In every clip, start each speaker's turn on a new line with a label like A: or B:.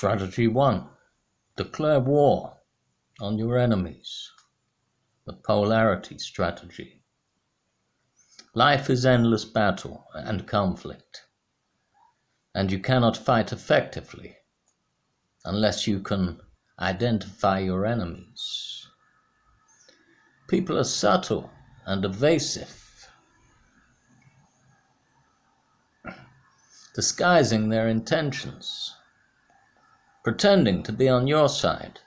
A: Strategy 1. Declare war on your enemies. The polarity strategy. Life is endless battle and conflict, and you cannot fight effectively unless you can identify your enemies. People are subtle and evasive, disguising their intentions, pretending to be on your side.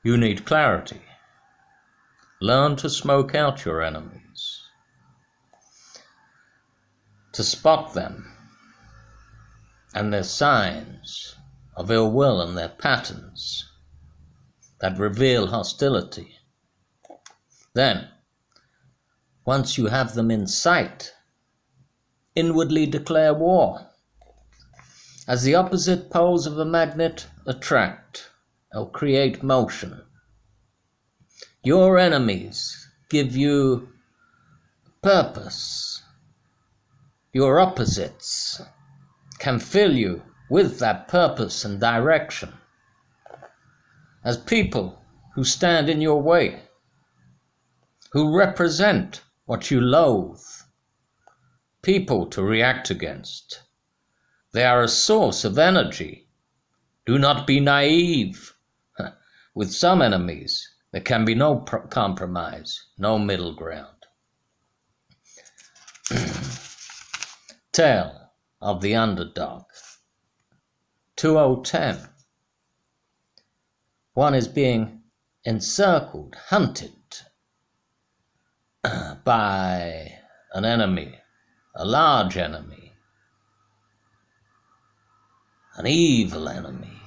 A: You need clarity. Learn to smoke out your enemies, to spot them and their signs of ill will and their patterns that reveal hostility. Then, once you have them in sight, inwardly declare war. As the opposite poles of a magnet attract or create motion, your enemies give you purpose. Your opposites can fill you with that purpose and direction. As people who stand in your way, who represent what you loathe, people to react against. They are a source of energy. Do not be naive. With some enemies, there can be no compromise, no middle ground. Tale of the underdog. 2010. One is being encircled, hunted by an enemy, a large enemy, an evil enemy.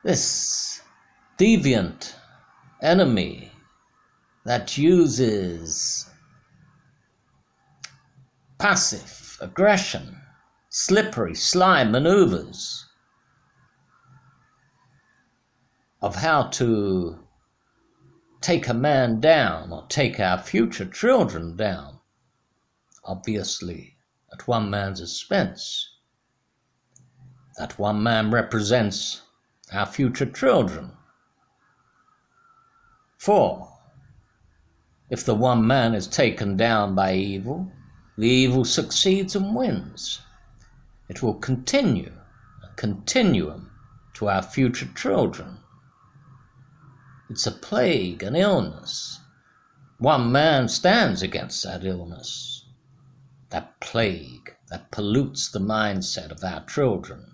A: This deviant enemy that uses passive aggression, slippery, sly maneuvers of how to take a man down or take our future children down, obviously at one man's expense. That one man represents our future children. For if the one man is taken down by evil, the evil succeeds and wins. It will continue, a continuum to our future children. It's a plague, an illness. One man stands against that illness, that plague that pollutes the mindset of our children.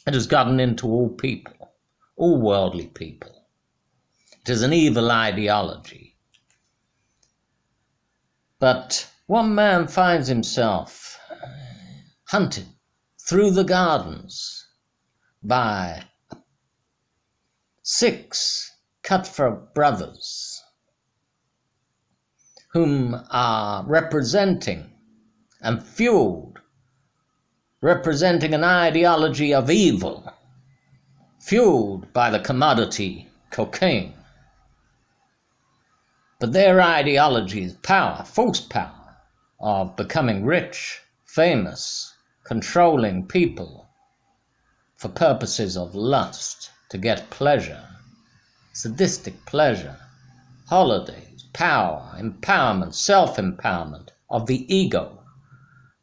A: It has gotten into all people, all worldly people. It is an evil ideology. But one man finds himself hunted through the gardens by 6 cutthroat brothers whom are representing and fueled, representing an ideology of evil, fueled by the commodity cocaine. But their ideology is power, false power, of becoming rich, famous, controlling people for purposes of lust, to get pleasure, sadistic pleasure, holidays, power, empowerment, self-empowerment of the ego.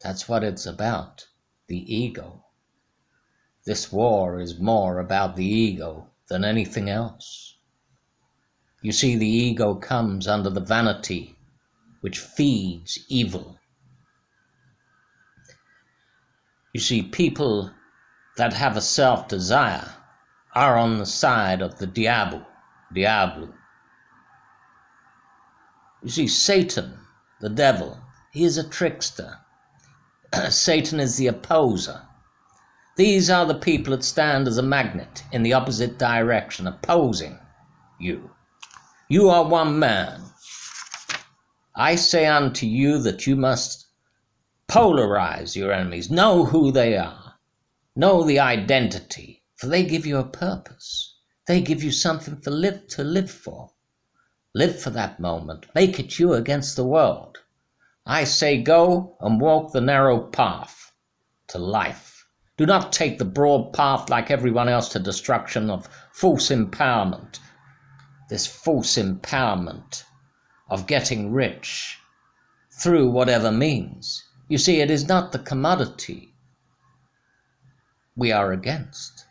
A: That's what it's about, the ego. This war is more about the ego than anything else. You see, the ego comes under the vanity which feeds evil. You see, people that have a self-desire are on the side of the diablo. You see, Satan, the devil, he is a trickster. Satan is the opposer. These are the people that stand as a magnet in the opposite direction, opposing you. You are one man. I say unto you that you must polarize your enemies. Know who they are. Know the identity, for they give you a purpose. They give you something to live for. Live for that moment. Make it you against the world. I say go and walk the narrow path. to life. Do not take the broad path like everyone else to destruction of false empowerment. This false empowerment of getting rich through whatever means. You see, it is not the commodity we are against.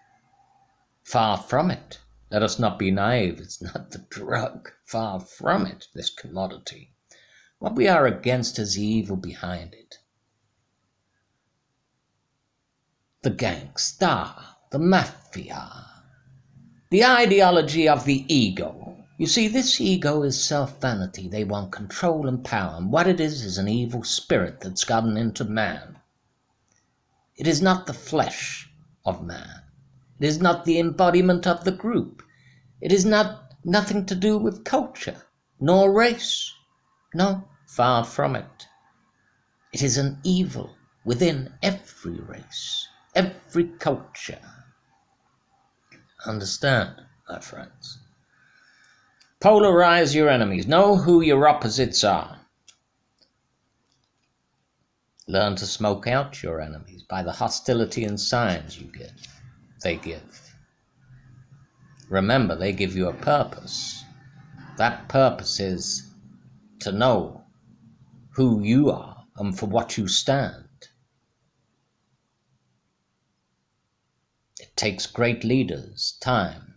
A: Far from it. Let us not be naive. It's not the drug. Far from it, this commodity. What we are against is the evil behind it. The gangster, the mafia, the ideology of the ego. You see, this ego is self-vanity. They want control and power, and what it is an evil spirit that's gotten into man. It is not the flesh of man. It is not the embodiment of the group. It is nothing to do with culture, nor race. No, far from it. It is an evil within every race, every culture. Understand, my friends. Polarize your enemies. Know who your opposites are. Learn to smoke out your enemies by the hostility and signs they give. Remember, they give you a purpose. That purpose is to know who you are and for what you stand. It takes great leaders time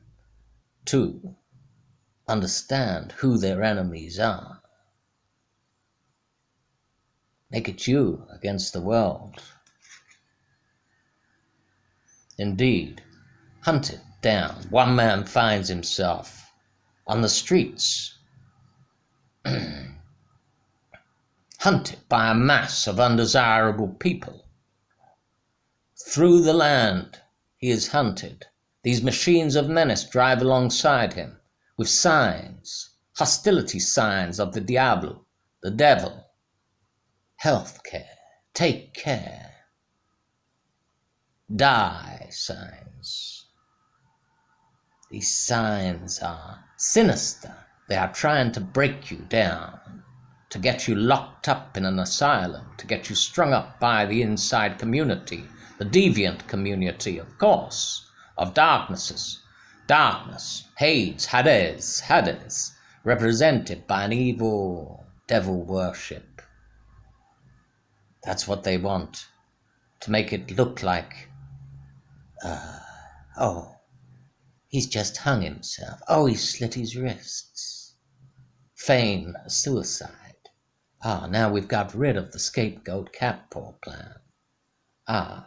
A: to understand who their enemies are. Make it you against the world. Indeed, hunt it down. One man finds himself on the streets, hunted by a mass of undesirable people. Through the land he is hunted. These machines of menace drive alongside him with signs, hostility signs of the diablo, the devil, health care, take care, die signs. These signs are sinister. They are trying to break you down, to get you locked up in an asylum, to get you strung up by the inside community, the deviant community, of course, of darkness, Hades, represented by an evil devil worship. That's what they want, to make it look like, oh, he's just hung himself. Oh, he slit his wrists. Feign suicide. Ah, now we've got rid of the scapegoat catpaw plan. Ah,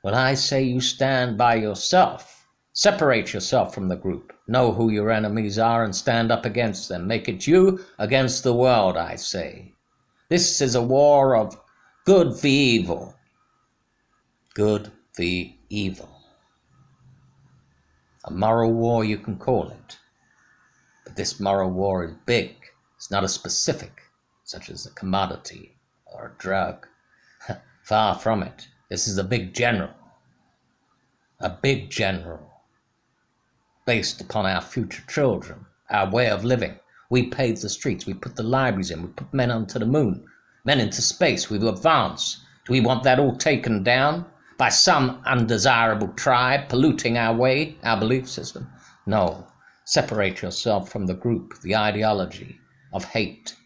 A: well, I say you stand by yourself. Separate yourself from the group. Know who your enemies are and stand up against them. Make it you against the world, I say. This is a war of good v evil. Good v evil. A moral war, you can call it. But this moral war is big. It's not a specific, such as a commodity or a drug. Far from it. This is a big general. A big general. Based upon our future children, our way of living. We paved the streets, we put the libraries in, we put men onto the moon, men into space, we will advance. Do we want that all taken down by some undesirable tribe polluting our way, our belief system? No. Separate yourself from the group, the ideology of hate,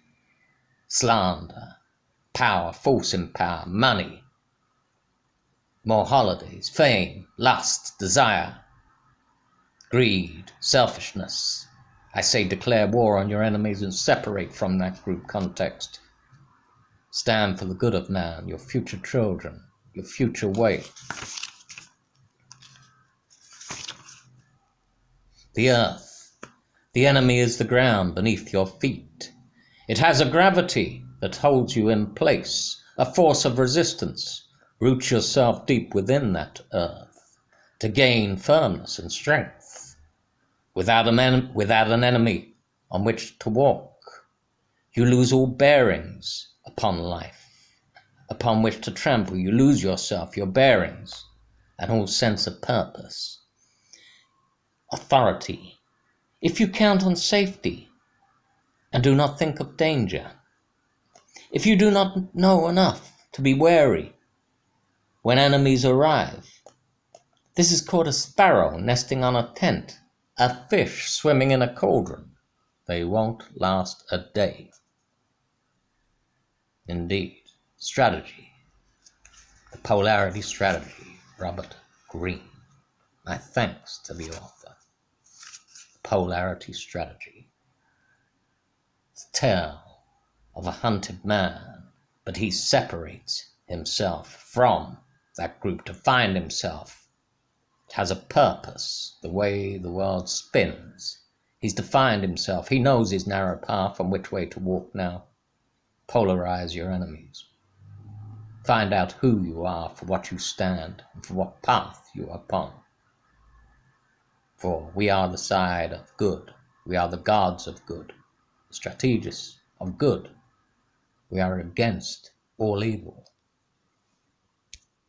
A: slander, power, false empower, money, more holidays, fame, lust, desire, greed, selfishness. I say declare war on your enemies and separate from that group context. Stand for the good of man, your future children, your future way. The earth. The enemy is the ground beneath your feet. It has a gravity that holds you in place, a force of resistance. Root yourself deep within that earth to gain firmness and strength. Without an enemy on which to walk, you lose all bearings upon life, upon which to trample. You lose yourself, your bearings, and all sense of purpose. Authority. If you count on safety and do not think of danger, if you do not know enough to be wary, when enemies arrive. This is called a sparrow nesting on a tent, a fish swimming in a cauldron. They won't last a day. Indeed, strategy. The Polarity Strategy, Robert Greene. My thanks to the author. Polarity Strategy. It's a tale of a hunted man, but he separates himself from that group to find himself. It has a purpose, the way the world spins. He's defined himself. He knows his narrow path and which way to walk now. Polarize your enemies. Find out who you are, for what you stand, and for what path you are upon. For we are the side of good. We are the gods of good, the strategists of good. We are against all evil.